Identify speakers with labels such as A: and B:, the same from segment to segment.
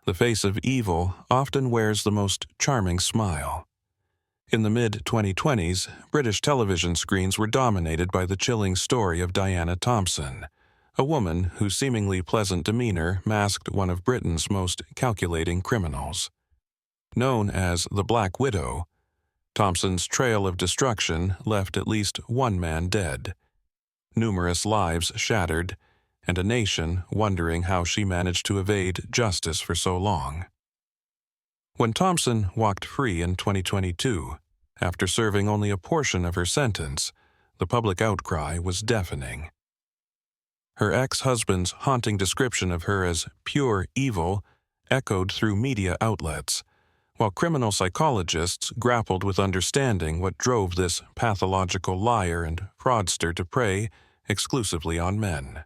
A: The face of evil often wears the most charming smile. In the mid-2020s, British television screens were dominated by the chilling story of Diana Thompson, a woman whose seemingly pleasant demeanor masked one of Britain's most calculating criminals. Known as the Black Widow, Thompson's trail of destruction left at least one man dead, numerous lives shattered, and a nation wondering how she managed to evade justice for so long. When Thompson walked free in 2022, after serving only a portion of her sentence, the public outcry was deafening. Her ex-husband's haunting description of her as pure evil echoed through media outlets, while criminal psychologists grappled with understanding what drove this pathological liar and fraudster to prey exclusively on men.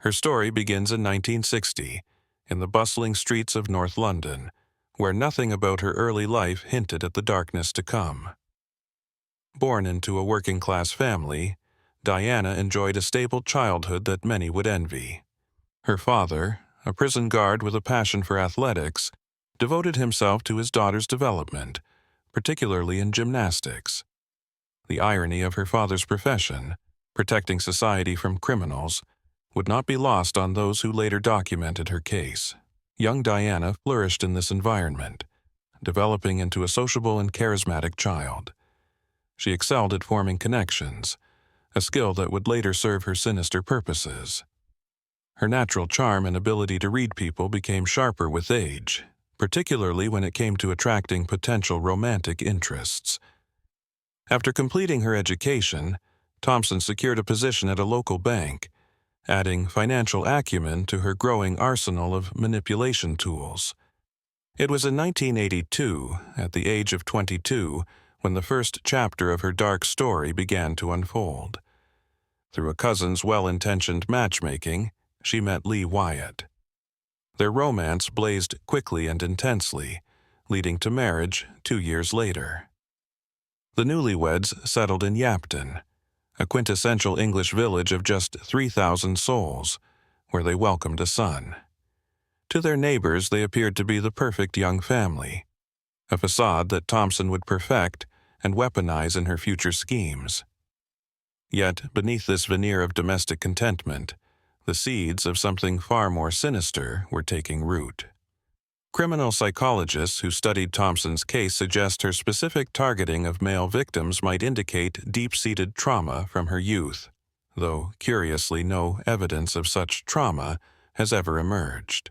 A: Her story begins in 1960, in the bustling streets of North London, where nothing about her early life hinted at the darkness to come. Born into a working-class family, Diana enjoyed a stable childhood that many would envy. Her father, a prison guard with a passion for athletics, devoted himself to his daughter's development, particularly in gymnastics. The irony of her father's profession, protecting society from criminals, would not be lost on those who later documented her case. Young Diana flourished in this environment, developing into a sociable and charismatic child. She excelled at forming connections, a skill that would later serve her sinister purposes. Her natural charm and ability to read people became sharper with age, particularly when it came to attracting potential romantic interests. After completing her education, Thompson secured a position at a local bank, adding financial acumen to her growing arsenal of manipulation tools. It was in 1982, at the age of 22, when the first chapter of her dark story began to unfold. Through a cousin's well-intentioned matchmaking, she met Lee Wyatt. Their romance blazed quickly and intensely, leading to marriage 2 years later. The newlyweds settled in Yapton, a quintessential English village of just 3,000 souls, where they welcomed a son. To their neighbors, they appeared to be the perfect young family, a facade that Thompson would perfect and weaponize in her future schemes. Yet, beneath this veneer of domestic contentment, the seeds of something far more sinister were taking root. Criminal psychologists who studied Thompson's case suggest her specific targeting of male victims might indicate deep-seated trauma from her youth, though curiously no evidence of such trauma has ever emerged.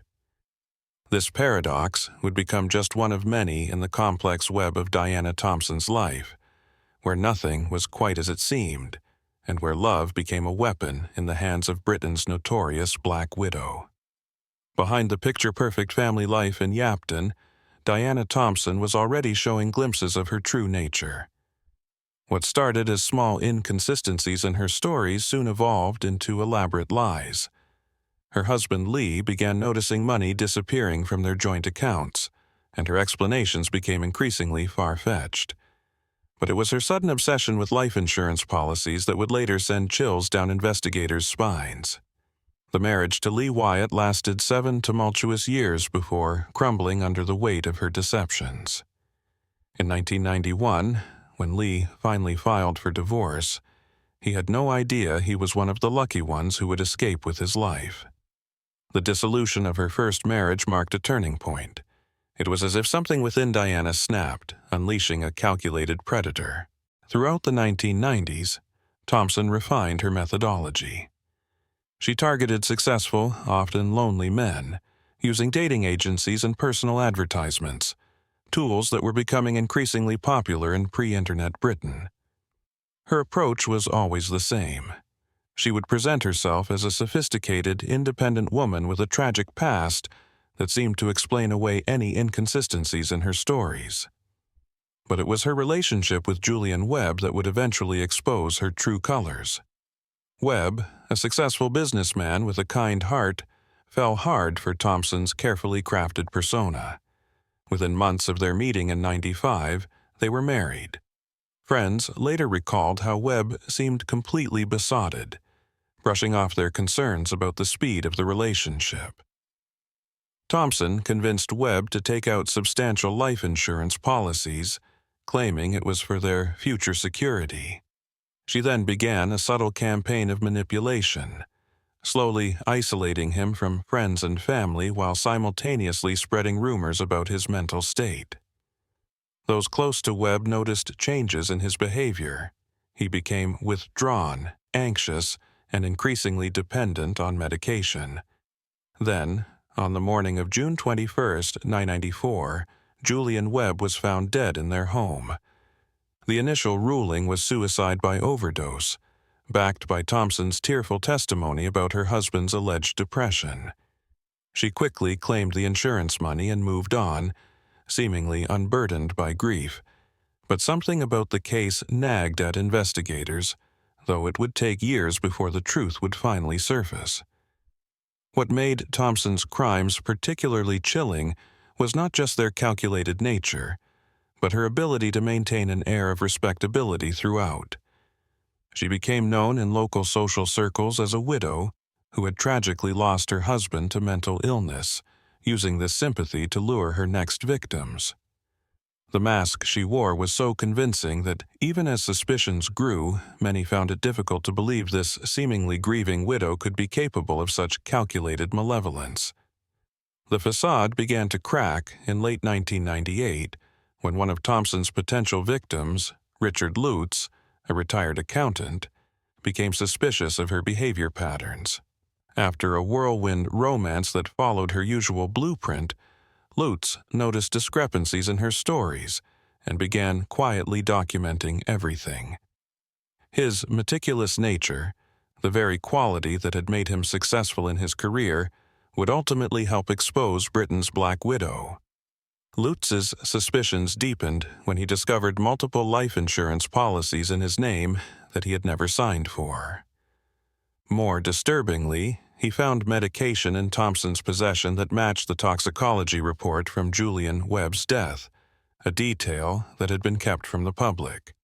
A: This paradox would become just one of many in the complex web of Diana Thompson's life, where nothing was quite as it seemed, and where love became a weapon in the hands of Britain's notorious Black Widow. Behind the picture-perfect family life in Yapton, Diana Thompson was already showing glimpses of her true nature. What started as small inconsistencies in her stories soon evolved into elaborate lies. Her husband Lee began noticing money disappearing from their joint accounts, and her explanations became increasingly far-fetched. But it was her sudden obsession with life insurance policies that would later send chills down investigators' spines. The marriage to Lee Wyatt lasted 7 tumultuous years before crumbling under the weight of her deceptions. In 1991, when Lee finally filed for divorce, he had no idea he was one of the lucky ones who would escape with his life. The dissolution of her first marriage marked a turning point. It was as if something within Diana snapped, unleashing a calculated predator. Throughout the 1990s, Thompson refined her methodology. She targeted successful, often lonely men, using dating agencies and personal advertisements, tools that were becoming increasingly popular in pre-internet Britain. Her approach was always the same. She would present herself as a sophisticated, independent woman with a tragic past that seemed to explain away any inconsistencies in her stories. But it was her relationship with Julian Webb that would eventually expose her true colors. Webb, a successful businessman with a kind heart, fell hard for Thompson's carefully crafted persona. Within months of their meeting in '95, they were married. Friends later recalled how Webb seemed completely besotted, brushing off their concerns about the speed of the relationship. Thompson convinced Webb to take out substantial life insurance policies, claiming it was for their future security. She then began a subtle campaign of manipulation, slowly isolating him from friends and family while simultaneously spreading rumors about his mental state. Those close to Webb noticed changes in his behavior. He became withdrawn, anxious, and increasingly dependent on medication. Then, on the morning of June 21, 1994, Julian Webb was found dead in their home. The initial ruling was suicide by overdose, backed by Thompson's tearful testimony about her husband's alleged depression. She quickly claimed the insurance money and moved on, seemingly unburdened by grief. But something about the case nagged at investigators, though it would take years before the truth would finally surface. What made Thompson's crimes particularly chilling was not just their calculated nature, but her ability to maintain an air of respectability throughout. She became known in local social circles as a widow who had tragically lost her husband to mental illness, using this sympathy to lure her next victims. The mask she wore was so convincing that even as suspicions grew, many found it difficult to believe this seemingly grieving widow could be capable of such calculated malevolence. The facade began to crack in late 1998 when one of Thompson's potential victims, Richard Lutz, a retired accountant, became suspicious of her behavior patterns. After a whirlwind romance that followed her usual blueprint, Lutz noticed discrepancies in her stories and began quietly documenting everything. His meticulous nature, the very quality that had made him successful in his career, would ultimately help expose Britain's Black Widow. Lutz's suspicions deepened when he discovered multiple life insurance policies in his name that he had never signed for. More disturbingly, he found medication in Thompson's possession that matched the toxicology report from Julian Webb's death, a detail that had been kept from the public.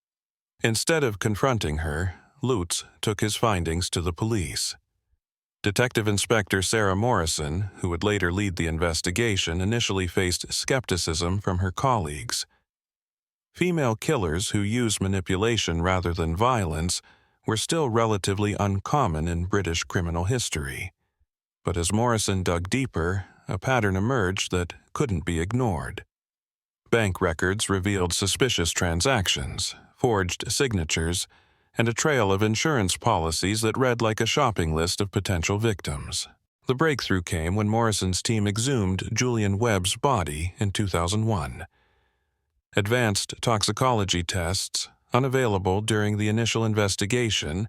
A: Instead of confronting her, Lutz took his findings to the police. Detective Inspector Sarah Morrison, who would later lead the investigation, initially faced skepticism from her colleagues. Female killers who used manipulation rather than violence were still relatively uncommon in British criminal history. But as Morrison dug deeper, a pattern emerged that couldn't be ignored. Bank records revealed suspicious transactions, forged signatures, and a trail of insurance policies that read like a shopping list of potential victims. The breakthrough came when Morrison's team exhumed Julian Webb's body in 2001. Advanced toxicology tests, unavailable during the initial investigation,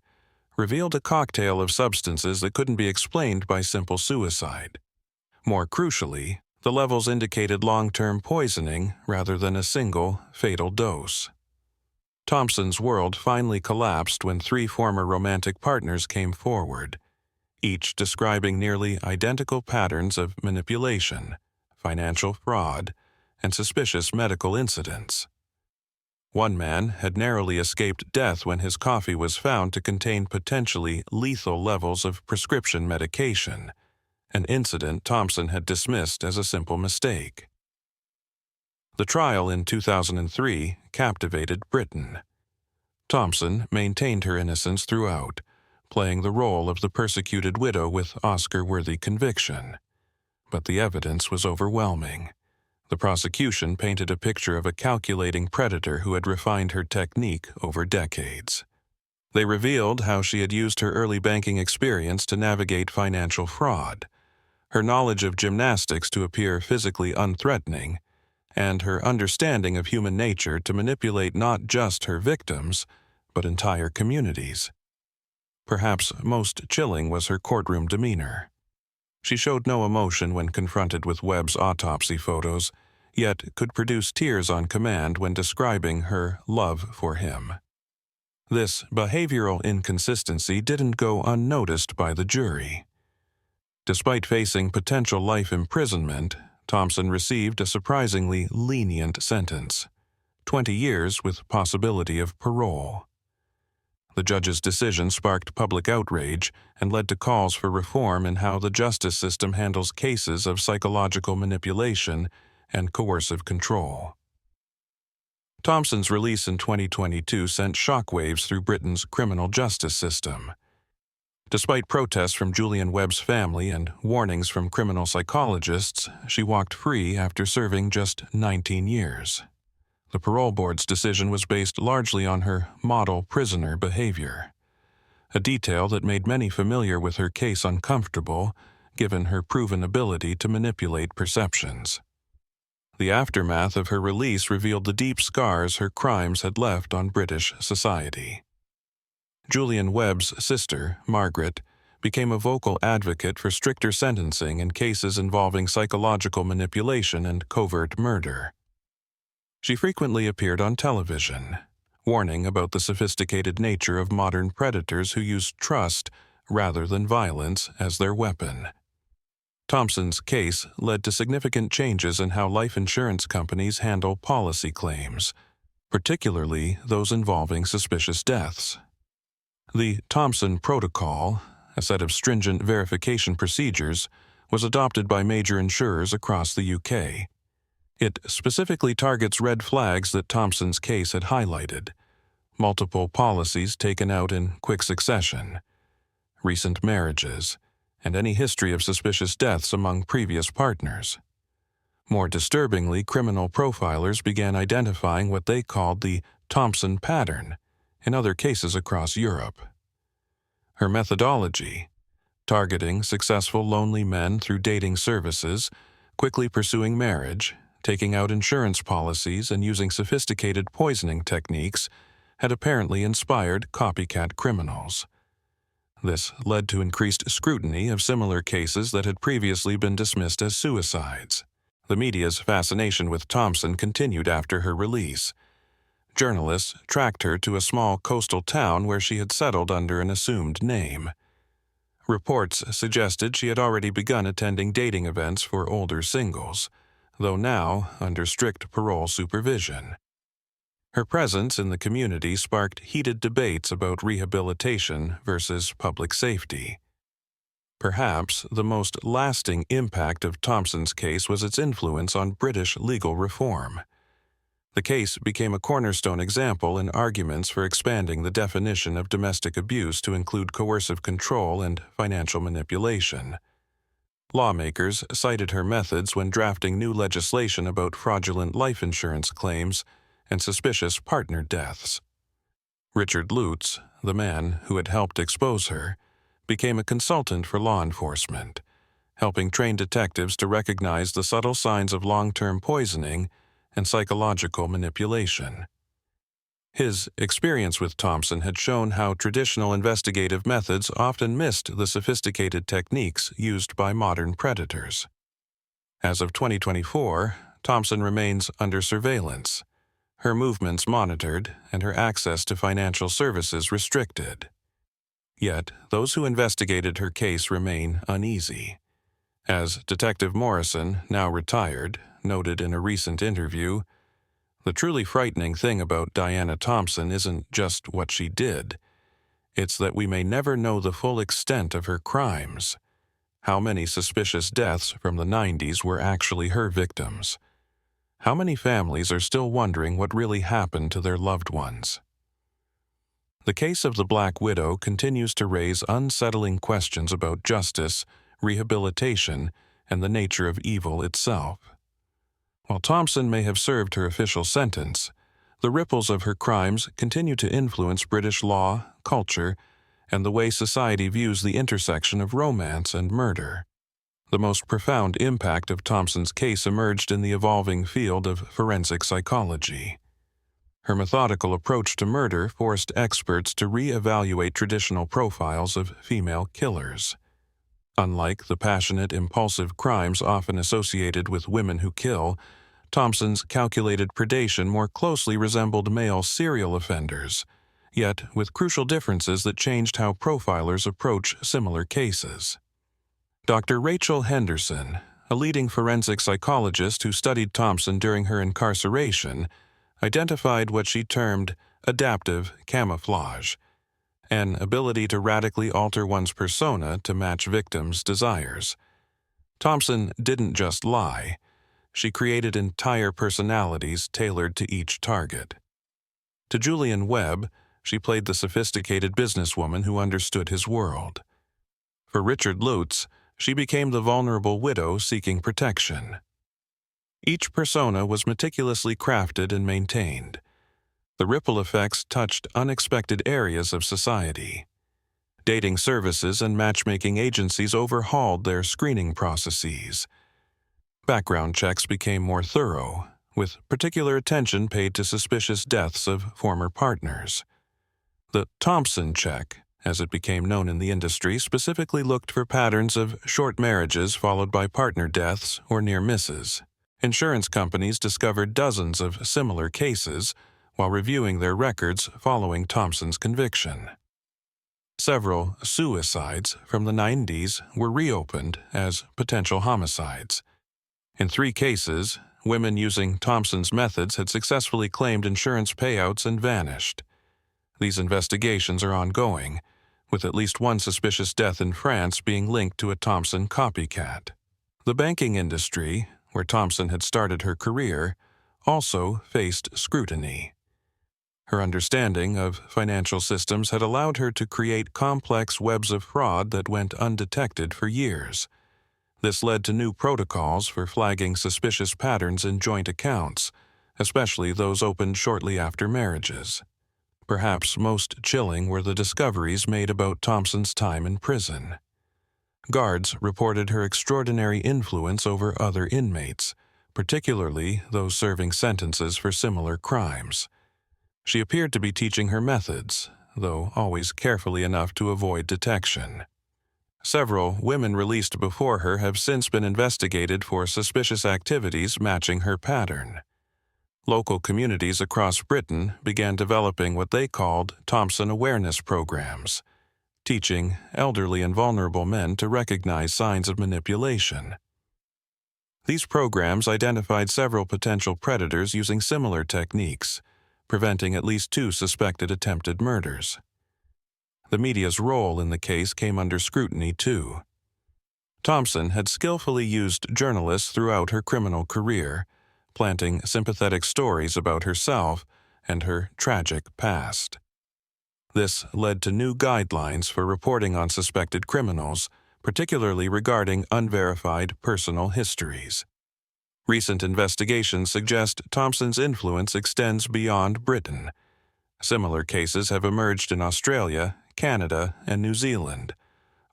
A: revealed a cocktail of substances that couldn't be explained by simple suicide. More crucially, the levels indicated long-term poisoning rather than a single, fatal dose. Thompson's world finally collapsed when 3 former romantic partners came forward, each describing nearly identical patterns of manipulation, financial fraud, and suspicious medical incidents. One man had narrowly escaped death when his coffee was found to contain potentially lethal levels of prescription medication, an incident Thompson had dismissed as a simple mistake. The trial in 2003 captivated Britain. Thompson maintained her innocence throughout, playing the role of the persecuted widow with Oscar-worthy conviction. But the evidence was overwhelming. The prosecution painted a picture of a calculating predator who had refined her technique over decades. They revealed how she had used her early banking experience to navigate financial fraud, her knowledge of gymnastics to appear physically unthreatening, and her understanding of human nature to manipulate not just her victims, but entire communities. Perhaps most chilling was her courtroom demeanor. She showed no emotion when confronted with Webb's autopsy photos, yet could produce tears on command when describing her love for him. This behavioral inconsistency didn't go unnoticed by the jury. Despite facing potential life imprisonment, Thompson received a surprisingly lenient sentence, 20 years with possibility of parole. The judge's decision sparked public outrage and led to calls for reform in how the justice system handles cases of psychological manipulation and coercive control. Thompson's release in 2022 sent shockwaves through Britain's criminal justice system. Despite protests from Julian Webb's family and warnings from criminal psychologists, she walked free after serving just 19 years. The parole board's decision was based largely on her model prisoner behavior, a detail that made many familiar with her case uncomfortable, given her proven ability to manipulate perceptions. The aftermath of her release revealed the deep scars her crimes had left on British society. Julian Webb's sister, Margaret, became a vocal advocate for stricter sentencing in cases involving psychological manipulation and covert murder. She frequently appeared on television, warning about the sophisticated nature of modern predators who use trust rather than violence as their weapon. Thompson's case led to significant changes in how life insurance companies handle policy claims, particularly those involving suspicious deaths. The Thompson Protocol, a set of stringent verification procedures, was adopted by major insurers across the UK. It specifically targets red flags that Thompson's case had highlighted: multiple policies taken out in quick succession, recent marriages, and any history of suspicious deaths among previous partners. More disturbingly, criminal profilers began identifying what they called the Thompson pattern in other cases across Europe. Her methodology, targeting successful lonely men through dating services, quickly pursuing marriage, taking out insurance policies, and using sophisticated poisoning techniques, had apparently inspired copycat criminals. This led to increased scrutiny of similar cases that had previously been dismissed as suicides. The media's fascination with Thompson continued after her release. Journalists tracked her to a small coastal town where she had settled under an assumed name. Reports suggested she had already begun attending dating events for older singles, though now under strict parole supervision. Her presence in the community sparked heated debates about rehabilitation versus public safety. Perhaps the most lasting impact of Thompson's case was its influence on British legal reform. The case became a cornerstone example in arguments for expanding the definition of domestic abuse to include coercive control and financial manipulation. Lawmakers cited her methods when drafting new legislation about fraudulent life insurance claims and suspicious partner deaths. Richard Lutz, the man who had helped expose her, became a consultant for law enforcement, helping train detectives to recognize the subtle signs of long-term poisoning and psychological manipulation. His experience with Thompson had shown how traditional investigative methods often missed the sophisticated techniques used by modern predators. As of 2024, Thompson remains under surveillance, her movements monitored and her access to financial services restricted. Yet, those who investigated her case remain uneasy. As Detective Morrison, now retired, noted in a recent interview, "The truly frightening thing about Diana Thompson isn't just what she did. It's that we may never know the full extent of her crimes. How many suspicious deaths from the 90s were actually her victims? How many families are still wondering what really happened to their loved ones?" The case of the Black Widow continues to raise unsettling questions about justice, rehabilitation, and the nature of evil itself. While Thompson may have served her official sentence, the ripples of her crimes continue to influence British law, culture, and the way society views the intersection of romance and murder. The most profound impact of Thompson's case emerged in the evolving field of forensic psychology. Her methodical approach to murder forced experts to re-evaluate traditional profiles of female killers. Unlike the passionate, impulsive crimes often associated with women who kill, Thompson's calculated predation more closely resembled male serial offenders, yet with crucial differences that changed how profilers approach similar cases. Dr. Rachel Henderson, a leading forensic psychologist who studied Thompson during her incarceration, identified what she termed adaptive camouflage, an ability to radically alter one's persona to match victims' desires. Thompson didn't just lie. She created entire personalities tailored to each target. To Julian Webb, she played the sophisticated businesswoman who understood his world. For Richard Lutz, she became the vulnerable widow seeking protection. Each persona was meticulously crafted and maintained. The ripple effects touched unexpected areas of society. Dating services and matchmaking agencies overhauled their screening processes. Background checks became more thorough, with particular attention paid to suspicious deaths of former partners. The Thompson check, as it became known in the industry, specifically looked for patterns of short marriages followed by partner deaths or near misses. Insurance companies discovered dozens of similar cases while reviewing their records following Thompson's conviction. Several suicides from the 90s were reopened as potential homicides. In 3 cases, women using Thompson's methods had successfully claimed insurance payouts and vanished. These investigations are ongoing, with at least one suspicious death in France being linked to a Thompson copycat. The banking industry, where Thompson had started her career, also faced scrutiny. Her understanding of financial systems had allowed her to create complex webs of fraud that went undetected for years. This led to new protocols for flagging suspicious patterns in joint accounts, especially those opened shortly after marriages. Perhaps most chilling were the discoveries made about Thompson's time in prison. Guards reported her extraordinary influence over other inmates, particularly those serving sentences for similar crimes. She appeared to be teaching her methods, though always carefully enough to avoid detection. Several women released before her have since been investigated for suspicious activities matching her pattern. Local communities across Britain began developing what they called Thompson awareness programs, teaching elderly and vulnerable men to recognize signs of manipulation. These programs identified several potential predators using similar techniques, preventing at least 2 suspected attempted murders. The media's role in the case came under scrutiny, too. Thompson had skillfully used journalists throughout her criminal career, planting sympathetic stories about herself and her tragic past. This led to new guidelines for reporting on suspected criminals, particularly regarding unverified personal histories. Recent investigations suggest Thompson's influence extends beyond Britain. Similar cases have emerged in Australia, Canada, and New Zealand,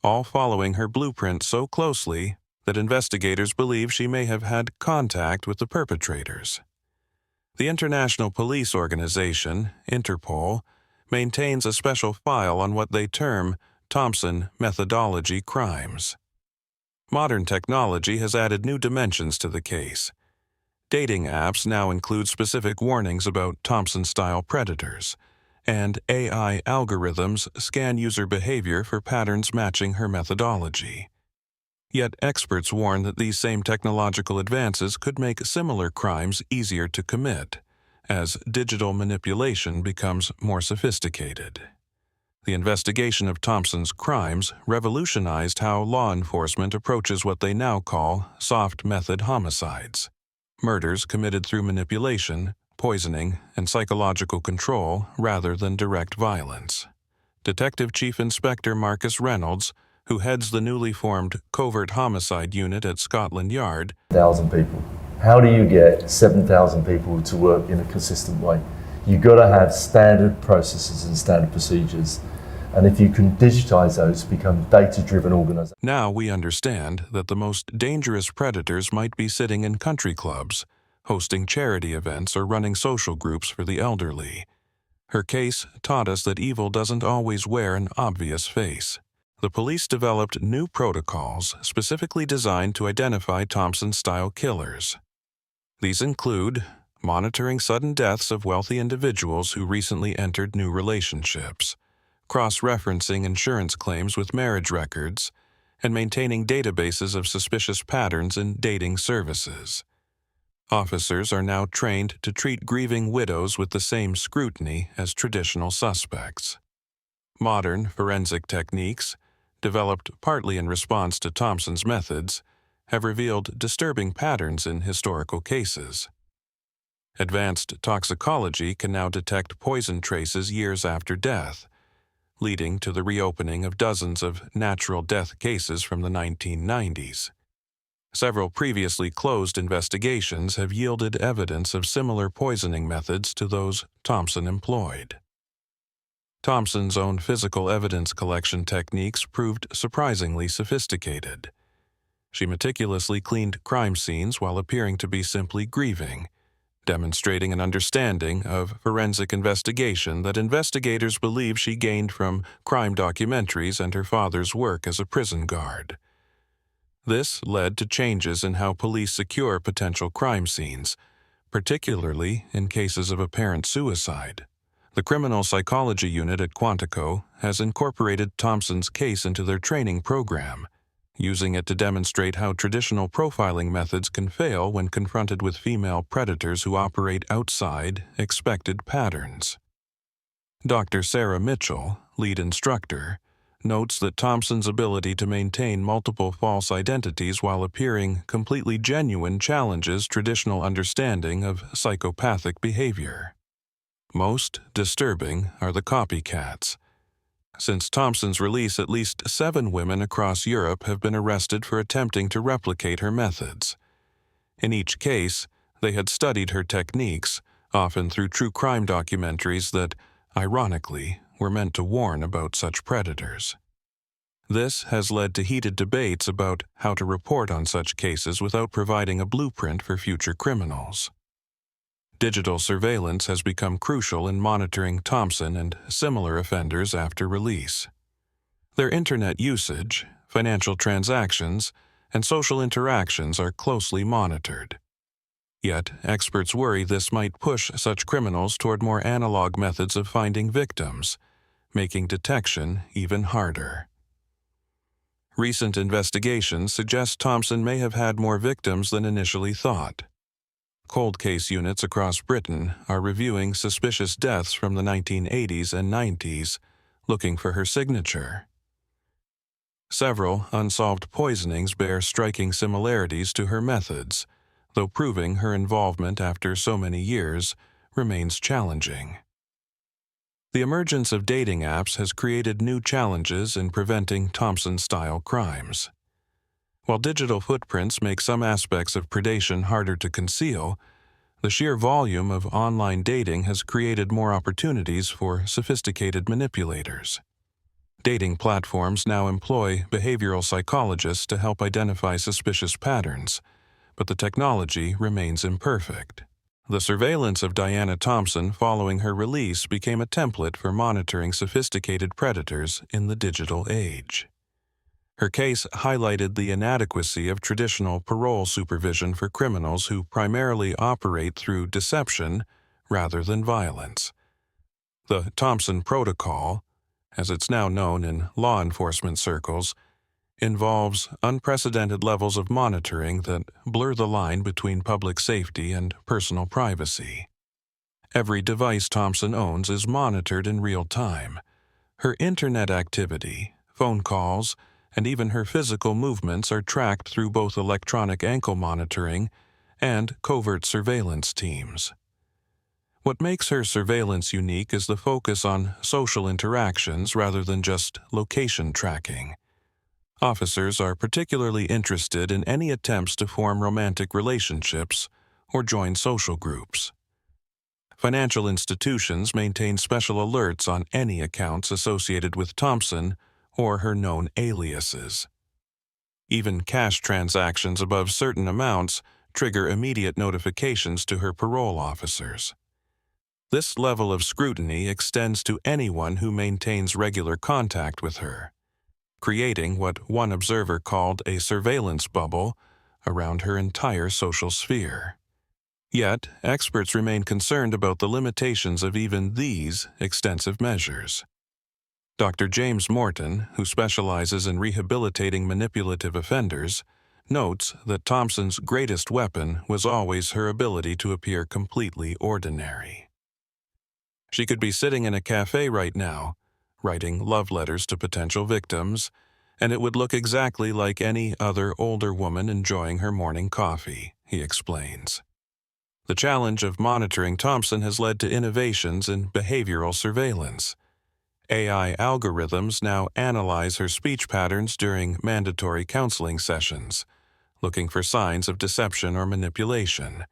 A: all following her blueprint so closely that investigators believe she may have had contact with the perpetrators. The International Police Organization, Interpol, maintains a special file on what they term Thompson methodology crimes. Modern technology has added new dimensions to the case. Dating apps now include specific warnings about Thompson-style predators, and AI algorithms scan user behavior for patterns matching her methodology. Yet experts warn that these same technological advances could make similar crimes easier to commit, as digital manipulation becomes more sophisticated. The investigation of Thompson's crimes revolutionized how law enforcement approaches what they now call soft method homicides, murders committed through manipulation, poisoning, and psychological control rather than direct violence. Detective Chief Inspector Marcus Reynolds, who heads the newly formed Covert Homicide Unit at Scotland Yard,
B: 1,000 people. How do you get 7,000 people to work in a consistent way? You've got to have standard processes and standard procedures. And if you can digitize those, become data-driven organizations.
A: Now we understand that the most dangerous predators might be sitting in country clubs, hosting charity events or running social groups for the elderly. Her case taught us that evil doesn't always wear an obvious face. The police developed new protocols specifically designed to identify Thompson-style killers. These include monitoring sudden deaths of wealthy individuals who recently entered new relationships, cross-referencing insurance claims with marriage records, and maintaining databases of suspicious patterns in dating services. Officers are now trained to treat grieving widows with the same scrutiny as traditional suspects. Modern forensic techniques, developed partly in response to Thompson's methods, have revealed disturbing patterns in historical cases. Advanced toxicology can now detect poison traces years after death, leading to the reopening of dozens of natural death cases from the 1990s. Several previously closed investigations have yielded evidence of similar poisoning methods to those Thompson employed. Thompson's own physical evidence collection techniques proved surprisingly sophisticated. She meticulously cleaned crime scenes while appearing to be simply grieving, demonstrating an understanding of forensic investigation that investigators believe she gained from crime documentaries and her father's work as a prison guard. This led to changes in how police secure potential crime scenes, particularly in cases of apparent suicide. The Criminal Psychology Unit at Quantico has incorporated Thompson's case into their training program, using it to demonstrate how traditional profiling methods can fail when confronted with female predators who operate outside expected patterns. Dr. Sarah Mitchell, lead instructor, notes that Thompson's ability to maintain multiple false identities while appearing completely genuine challenges traditional understanding of psychopathic behavior. Most disturbing are the copycats. Since Thompson's release, at least 7 women across Europe have been arrested for attempting to replicate her methods. In each case, they had studied her techniques, often through true crime documentaries that, ironically, were meant to warn about such predators. This has led to heated debates about how to report on such cases without providing a blueprint for future criminals. Digital surveillance has become crucial in monitoring Thompson and similar offenders after release. Their internet usage, financial transactions, and social interactions are closely monitored. Yet, experts worry this might push such criminals toward more analog methods of finding victims, making detection even harder. Recent investigations suggest Thompson may have had more victims than initially thought. Cold case units across Britain are reviewing suspicious deaths from the 1980s and 90s, looking for her signature. Several unsolved poisonings bear striking similarities to her methods, though proving her involvement after so many years remains challenging. The emergence of dating apps has created new challenges in preventing Thompson-style crimes. While digital footprints make some aspects of predation harder to conceal, the sheer volume of online dating has created more opportunities for sophisticated manipulators. Dating platforms now employ behavioral psychologists to help identify suspicious patterns, but the technology remains imperfect. The surveillance of Diana Thompson following her release became a template for monitoring sophisticated predators in the digital age. Her case highlighted the inadequacy of traditional parole supervision for criminals who primarily operate through deception rather than violence. The Thompson Protocol, as it's now known in law enforcement circles, involves unprecedented levels of monitoring that blur the line between public safety and personal privacy. Every device Thompson owns is monitored in real time. Her internet activity, phone calls, and even her physical movements are tracked through both electronic ankle monitoring and covert surveillance teams. What makes her surveillance unique is the focus on social interactions rather than just location tracking. Officers are particularly interested in any attempts to form romantic relationships or join social groups. Financial institutions maintain special alerts on any accounts associated with Thompson or her known aliases. Even cash transactions above certain amounts trigger immediate notifications to her parole officers. This level of scrutiny extends to anyone who maintains regular contact with her, creating what one observer called a surveillance bubble around her entire social sphere. Yet, experts remain concerned about the limitations of even these extensive measures. Dr. James Morton, who specializes in rehabilitating manipulative offenders, notes that Thompson's greatest weapon was always her ability to appear completely ordinary. She could be sitting in a cafe right now, writing love letters to potential victims, and it would look exactly like any other older woman enjoying her morning coffee, he explains. The challenge of monitoring Thompson has led to innovations in behavioral surveillance. AI algorithms now analyze her speech patterns during mandatory counseling sessions, looking for signs of deception or manipulation.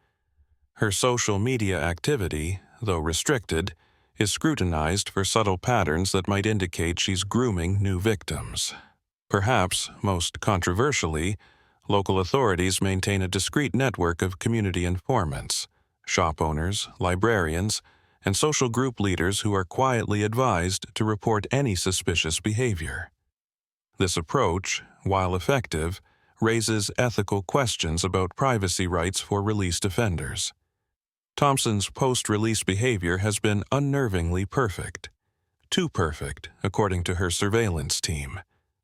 A: Her social media activity, though restricted, is scrutinized for subtle patterns that might indicate she's grooming new victims. Perhaps, most controversially, local authorities maintain a discreet network of community informants, shop owners, librarians, and social group leaders who are quietly advised to report any suspicious behavior. This approach, while effective, raises ethical questions about privacy rights for released offenders. Thompson's post-release behavior has been unnervingly perfect. Too perfect, according to her surveillance team.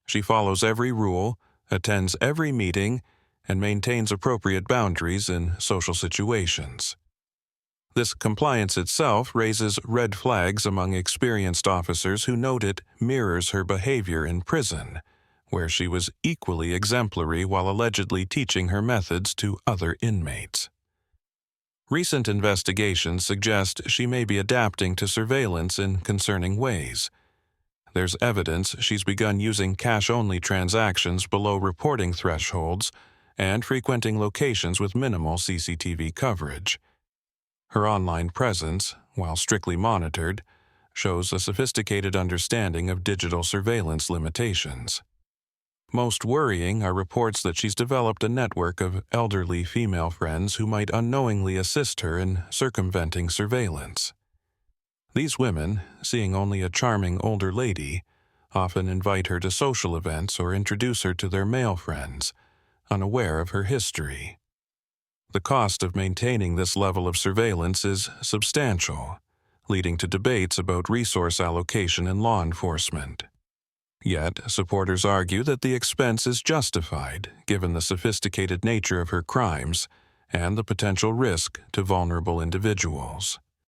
A: She follows every rule, attends every meeting, and maintains appropriate boundaries in social situations. This compliance itself raises red flags among experienced officers who note it mirrors her behavior in prison, where she was equally exemplary while allegedly teaching her methods to other inmates. Recent investigations suggest she may be adapting to surveillance in concerning ways. There's evidence she's begun using cash-only transactions below reporting thresholds and frequenting locations with minimal CCTV coverage. Her online presence, while strictly monitored, shows a sophisticated understanding of digital surveillance limitations. Most worrying are reports that she's developed a network of elderly female friends who might unknowingly assist her in circumventing surveillance. These women, seeing only a charming older lady, often invite her to social events or introduce her to their male friends, unaware of her history. The cost of maintaining this level of surveillance is substantial, leading to debates about resource allocation in law enforcement. Yet, supporters argue that the expense is justified, given the sophisticated nature of her crimes and the potential risk to vulnerable individuals.